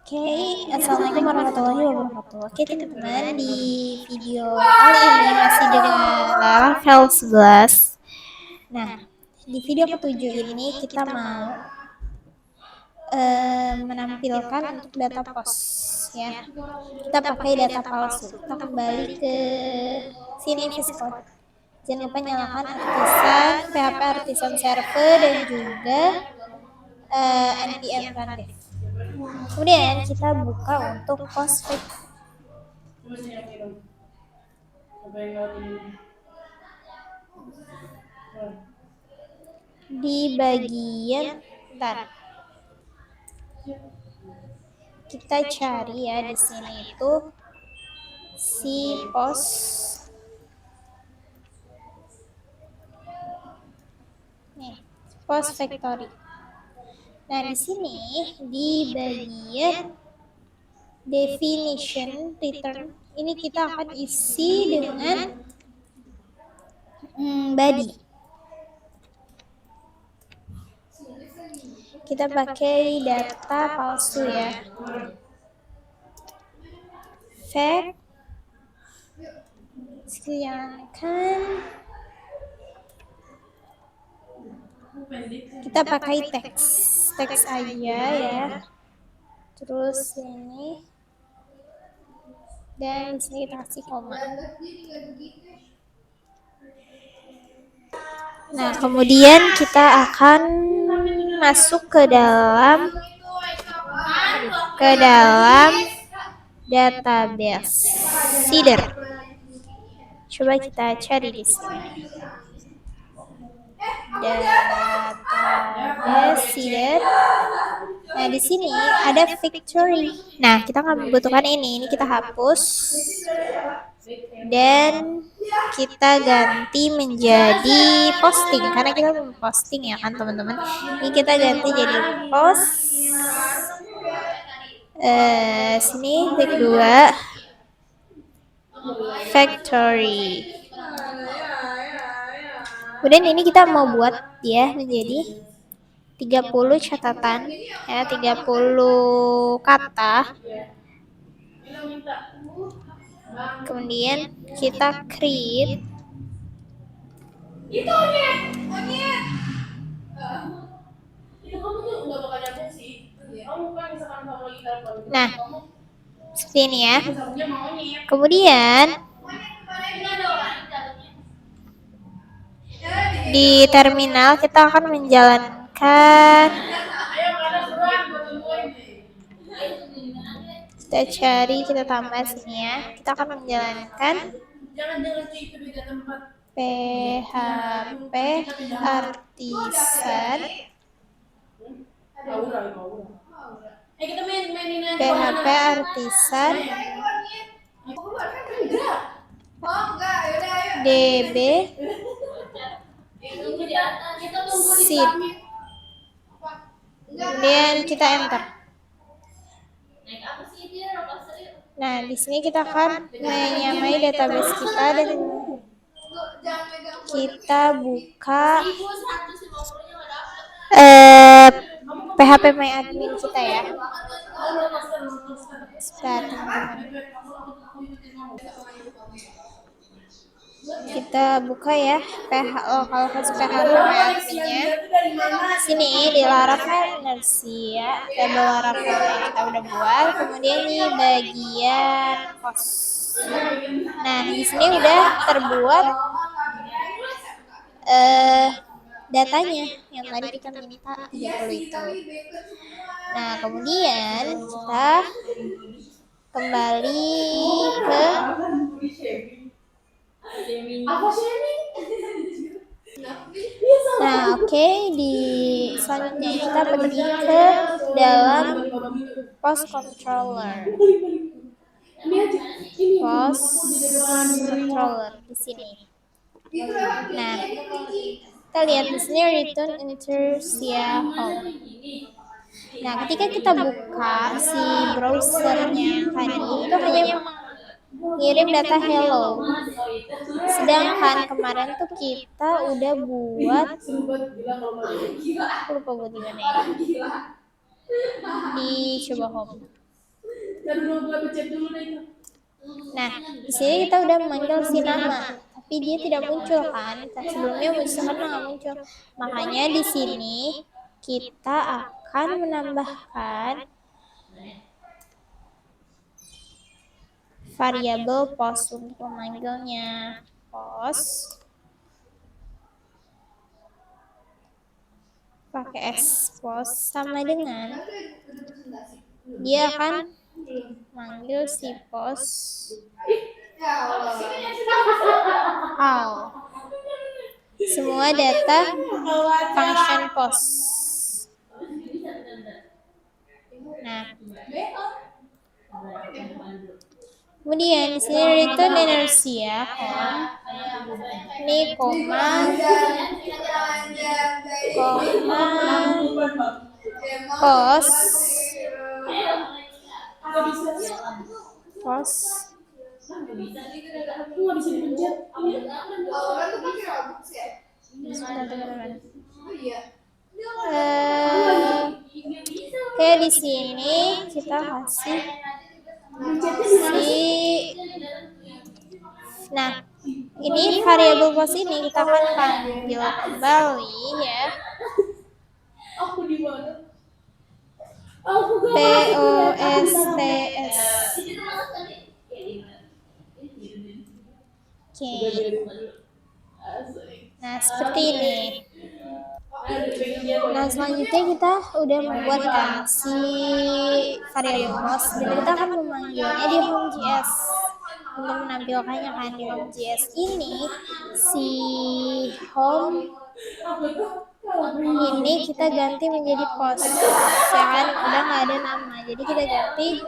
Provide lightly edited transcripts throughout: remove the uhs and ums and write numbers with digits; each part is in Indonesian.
Oke, Assalamualaikum warahmatullahi wabarakatuh. Oke teman-teman, di video kali ini masih dengan Laravel 11. Nah, di video ketujuh ini kita mau menampilkan untuk data pos ya. Kita pakai data palsu. Kita kembali ke sini VSCode. Jangan lupa nyalakan artisan, PHP artisan server dan juga npm rundev. Kemudian kita buka untuk postfix di bagian kita cari ya di sini itu si post factory. Nah, di sini di bagian definition return ini kita akan isi dengan body. Kita pakai data palsu ya. Fact silakan kita pakai teks aja ya. Terus ini dan di sini kita kasih koma. Nah, kemudian kita akan masuk ke dalam database seeder. Coba kita cari di sini. Database seeder. Nah, di sini ada factory. Nah, kita nggak membutuhkan ini. Ini kita hapus dan kita ganti menjadi posting karena kita mau posting ya kan teman-teman. Ini kita ganti jadi post. Sini klik 2 factory. Kemudian ini kita mau buat dia menjadi 30 catatan ya, 30 kata. Kemudian kita create nah seperti ini ya. Kemudian di terminal kita akan menjalankan, kita cari, kita tambah sini ya. Kita akan menjalankan PHP artisan db seed. Kemudian kita enter. Nah, di sini kita akan menyamai database kita dan kita buka PHP my admin kita ya. Sebentar teman-teman. Kita buka ya localhost PHP my adminnya. Sini di Laravel inersia, table Laravel yang kita udah buat. Kemudian di bagian host. Nah, di sini udah terbuat datanya yang tadi kita minta 30 itu. Nah, kemudian kita kembali ke di selanjutnya kita pergi ke dalam post controller di sini. Nah, kita lihat di sini return inertia home. Nah, ketika kita buka si browsernya tadi itu hanya ngirim data hello. Sedangkan kemarin tuh kita udah buat lupa buat gimana ya. Di coba home. Nah, di sini kita udah memanggil si nama, tapi dia tidak muncul kan? Sebelumnya muncul karena nggak muncul. Makanya di sini kita akan menambahkan variabel post untuk memanggilnya. Post pakai s, post sama dengan dia akan manggil si post all semua data function post. Nah, kemudian di sini return inertia ini koma post kayak di sini kita kasih nah ini variabel post ini kita akan panggil kembali ya POSTS. Oke. Nah, seperti ini. Nah, selanjutnya kita udah membuat kan si variabel post dan kita akan memanggilnya di home.js untuk menampilkannya kan di home.js ini si home ini kita ganti menjadi post ya kan udah nggak ada nama jadi kita ganti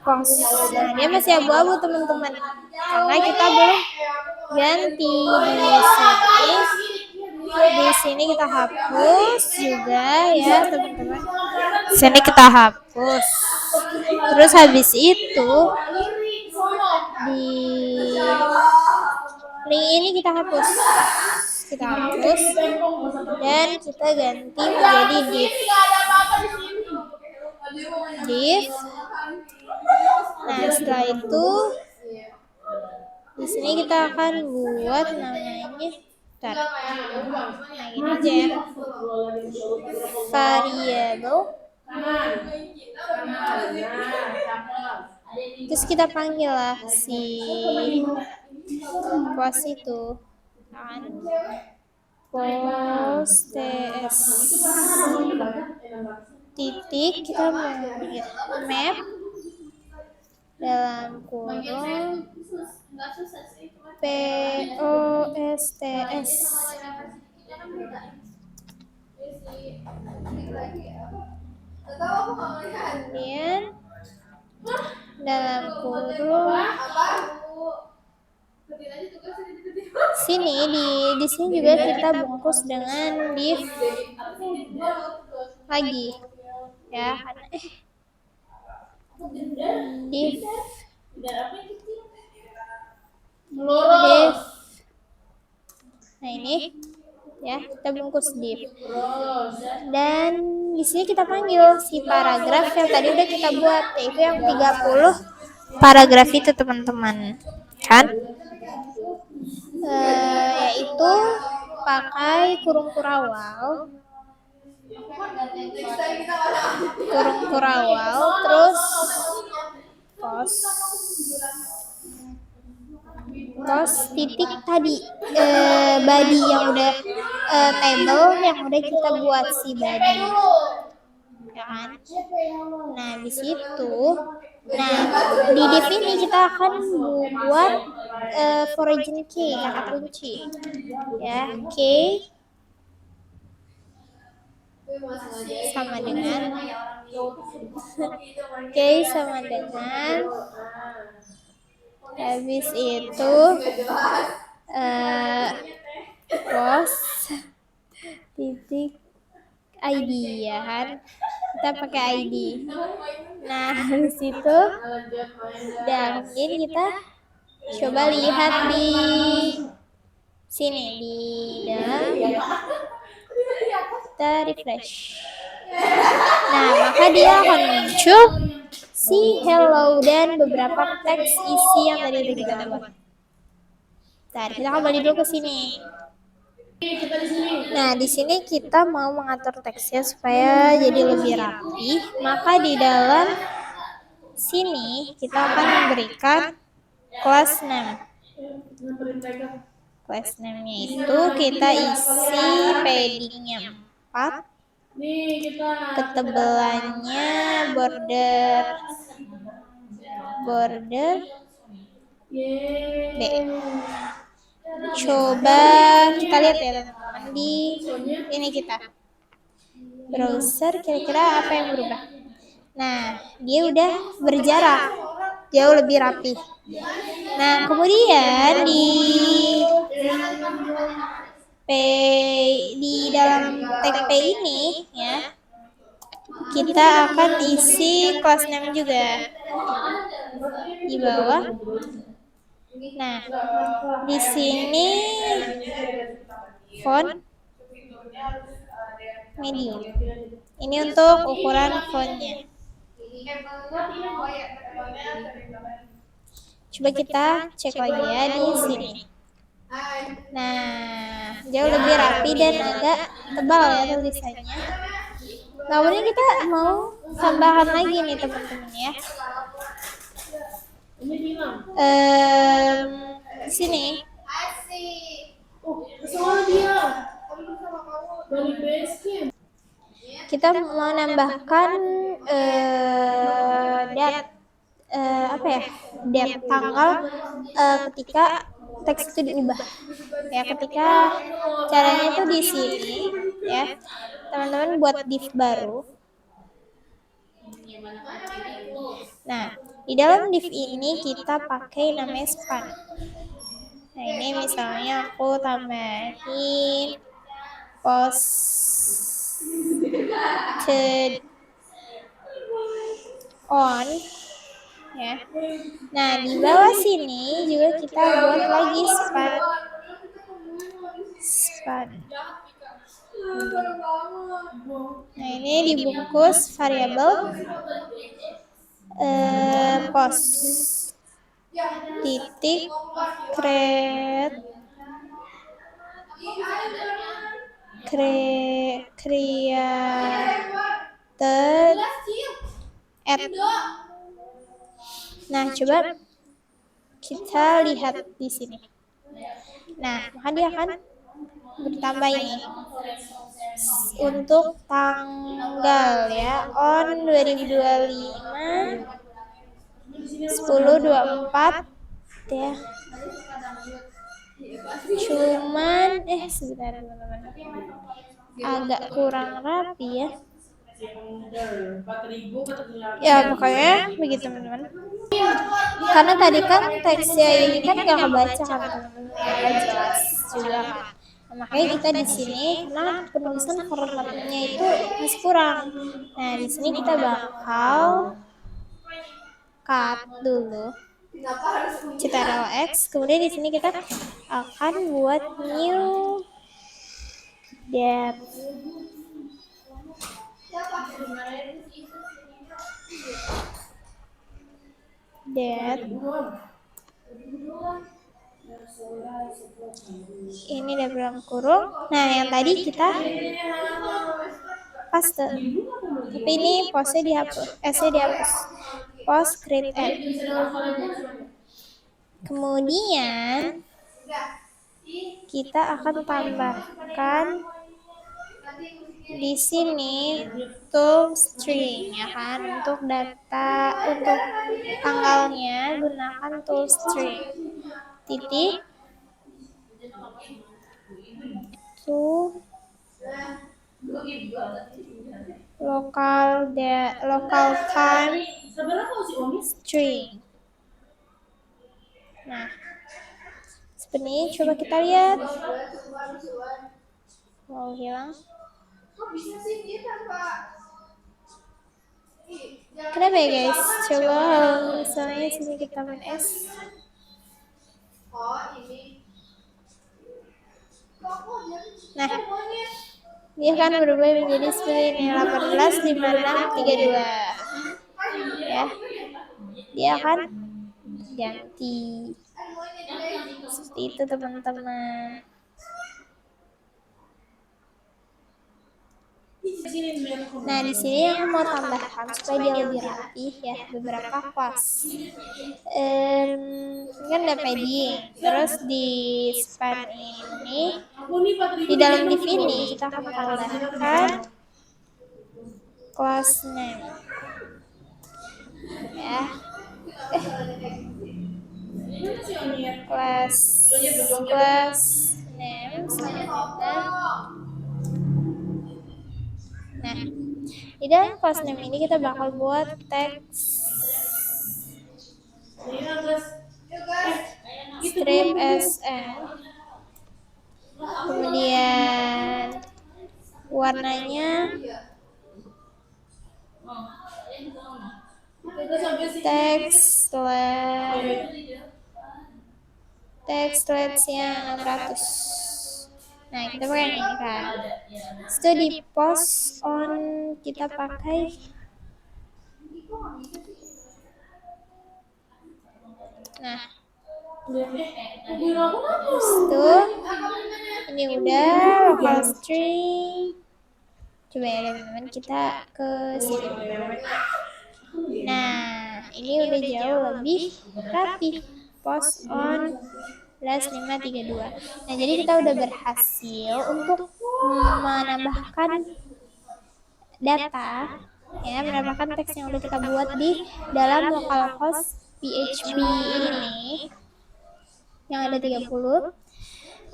post. Nah dia masih abu-abu teman-teman karena kita belum ganti di sini kita hapus juga ya teman-teman. Sini kita hapus. Terus habis itu di link ini kita hapus. Dan kita ganti menjadi div. Nah setelah itu di sini kita akan buat namanya nah gini aja ya variabel terus kita panggil lah si post itu kan post ts titik kita map dalam kurung POSTS kemudian dalam kurung sini di sini juga kita bungkus dengan div lagi ya karena div nah ini ya kita bungkus div dan di sini kita panggil si paragraf yang tadi udah kita buat yaitu yang 30 paragraf itu teman-teman kan yaitu pakai kurung kurawal terus post titik tadi body yang udah table yang udah kita buat si body ya kan nah di situ nah di div ini kita akan buat foreign key kata kunci ya key sama dengan habis itu post titik ID ya kan kita pakai ID nah habis itu dan ini kita coba lihat di sini di dalam kita refresh nah maka dia akan muncul isi hello dan beberapa teks isi yang tadi udah kita buat. Bentar, kita kembali dulu ke sini. Nah, di sini kita mau mengatur teksnya supaya jadi lebih rapi. Maka di dalam sini kita akan memberikan class name. Class name-nya itu kita isi padding-nya 4, ketebalannya border B. Coba kita lihat ya teman-teman di ini kita browser, kira-kira apa yang berubah. Nah, dia udah berjarak jauh lebih rapi. Nah, kemudian di dalam tag P ini ya, kita akan isi class name juga di bawah. Nah, di sini font medium. Ini untuk ukuran fontnya. Coba kita cek lagi ya di sini. Nah, jauh lebih rapi dan agak tebal ya tulisannya. Nah, kemudian kita mau tambahan lagi nih teman-teman ya. Di sini. Kita mau nambahkan date tanggal ketika teks itu diubah. Ya, ketika caranya itu di sini ya. Teman-teman buat div baru. Nah, di dalam div ini kita pakai namanya span. Nah, ini misalnya aku tambahin posted on ya. Nah, di bawah sini juga kita buat lagi span. Nah, ini dibungkus variabel post titik create created at. Nah, coba kita lihat di sini. Nah, maka dia akan bertambah ini untuk tanggal ya, on 2025 10/24 ya. Cuman sebentar teman-teman, agak kurang rapi ya. Ya pokoknya begitu teman-teman. Karena tadi kan teksnya ini kan gak kebaca kan teman-teman, gak jelas juga kan. Nah, makanya kita di sini karena penulisan formatnya itu masih kurang. Nah, di sini kita bakal cut dulu Ctrl X, kemudian di sini kita akan buat new date. Ini dalam kurung. Nah, yang tadi kita paste, tapi ini postnya dihapus, post create add. Kemudian kita akan tambahkan di sini to string ya kan, untuk data, untuk tanggalnya gunakan to string titik to local time string. Nah, seperti ini. Coba kita lihat. Mau hilang? Kenapa ya guys? Coba misalnya sini kita main S. Nah, dia kan berubah menjadi seperti ini, 18, 56, 32 ya. dia akan ganti. Seperti itu teman-teman. Nah, di sini aku mau tambahkan supaya dia lebih rapih ya, beberapa kelas. Kan ada padding, terus di span ini, di dalam div ini kita akan tambahkan kelas name ya, kelas name sama dengan. Nah, di dalam kelas name ini kita bakal buat teks strip sn, kemudian warnanya teks yang 600. Nah, kita pakai yang ini kan. Itu di post on kita pakai nah, itu ini udah local string. Coba ya teman-teman, kita ke sini. Nah, ini udah jauh lebih rapi. Post on +532. Nah, jadi kita udah berhasil untuk menambahkan data ya, menambahkan teks yang udah kita buat di dalam localhost PHP ini yang ada 30,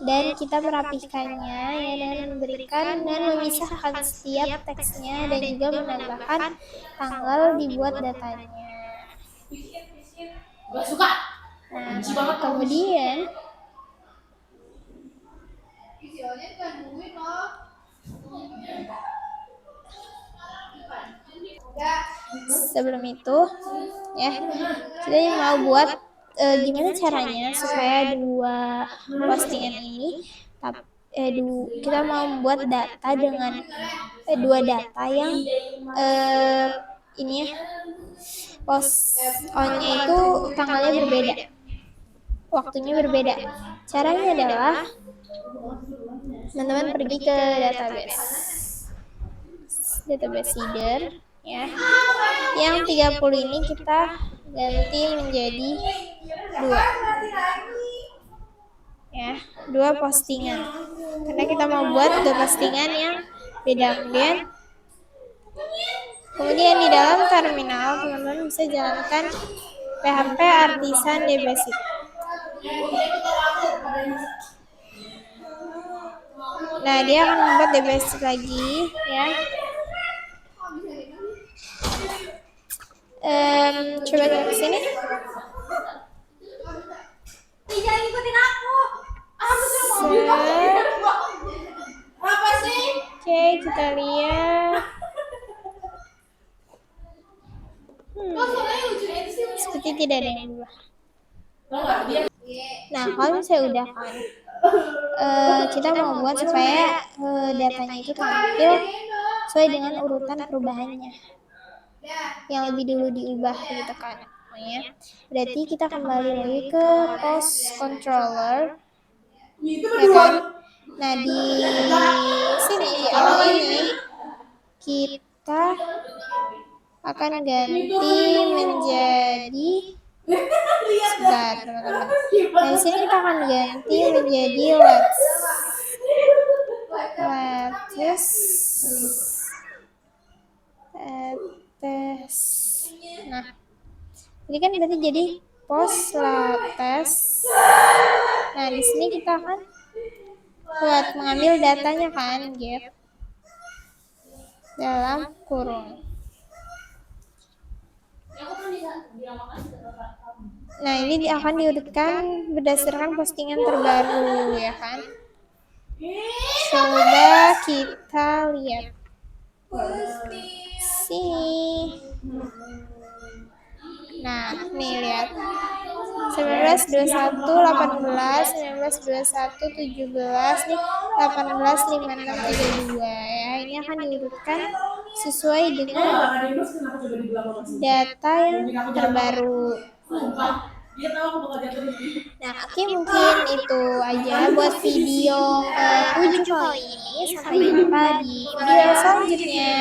dan kita merapikannya ya dengan memberikan dan memisahkan setiap teksnya dan juga menambahkan tanggal dibuat datanya. Nah, kemudian sebelum itu ya, kita mau buat gimana caranya supaya dua postingan ini kita mau membuat data dengan dua data yang ini ya, post on-nya itu tanggalnya berbeda, waktunya berbeda. Caranya adalah teman-teman pergi ke database header ya. Yang 30 ini kita ganti menjadi 2 ya, 2 postingan karena kita mau buat 2 postingan yang beda. Kemudian di dalam terminal teman-teman bisa jalankan PHP Artisan dbasic. Nah, dia akan membuat dbasic lagi ya. Coba kita kesini. Jangan ikutin aku. Apa sih? Oke, kita lihat. Seperti tidak ada yang berubah. Nah, kalau misalnya udah kan, kita mau buat supaya datanya itu tampil sesuai dengan urutan perubahannya yang lebih dulu diubah gitu kan. Berarti kita kembali lagi ke post controller ya kan. Nah, di sini di awal ini kita akan ganti menjadi sebentar teman-teman. Nah, di sini kita akan ganti menjadi let's. Nah, ini kan berarti jadi post latest. Nah, di sini kita akan buat mengambil datanya kan, get dalam kurung. Nah, ini akan diurutkan berdasarkan postingan terbaru ya kan. Coba kita lihat sini. Nah, nih lihat 1921 18 1921 17 nih 18 56 32 ya. Ini akan diurutkan sesuai dengan data yang terbaru. Nah, oke, mungkin itu aja buat video 7 kali ini. Sampai jumpa di video selanjutnya.